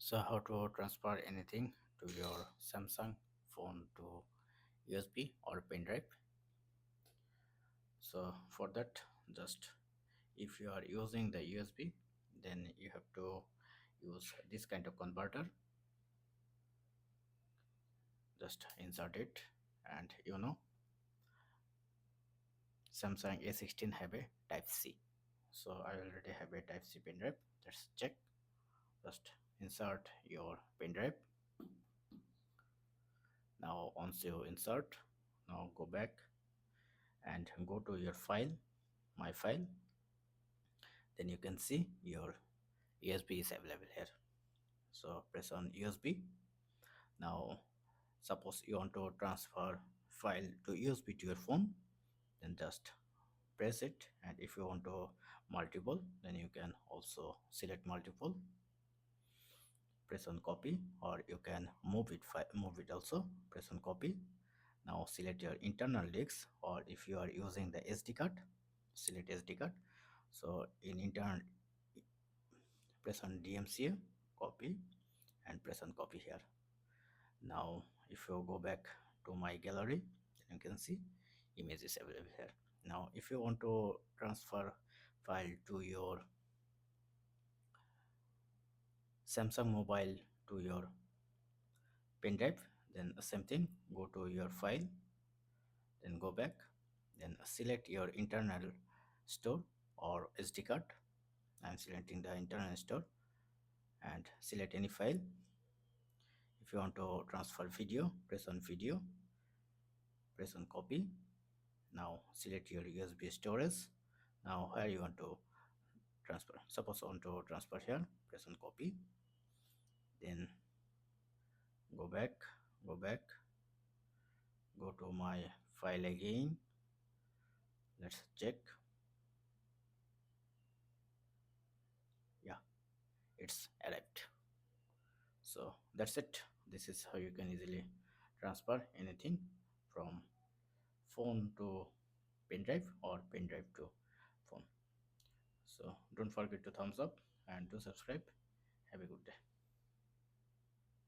So how to transfer anything to your Samsung phone to USB or pen drive? So for that, just if you are using the USB, then you have to use this kind of converter. Just insert it, and Samsung A16 have a Type C. So I already have a Type C pen drive. Let's check. Just insert your pen drive. Now once you insert, now go back and go to your file, my file. Then you can see your USB is available here. So press on USB. Now suppose you want to transfer file to USB to your phone, then just press it. And if you want to multiple, then you can also select multiple, press on copy, or you can move it also, press on copy. Now select your internal disk, or if you are using the SD card, select SD card. So in internal, press on DMCA, copy, and press on copy here. Now if you go back to my gallery, then you can see image is available here. Now if you want to transfer file to your Samsung mobile to your pen drive, then same thing, go to your file, then go back, then select your internal store or SD card. I'm selecting the internal store, and select any file. If you want to transfer video, press on video, press on copy. Now select your USB storage. Now where you want to transfer, suppose I want to transfer here, press on copy, then go back, go back, go to my file again. Let's check. Yeah, it's arrived. So that's it. This is how you can easily transfer anything from phone to pen drive or pen drive to phone. So don't forget to thumbs up and to subscribe. Have a good day.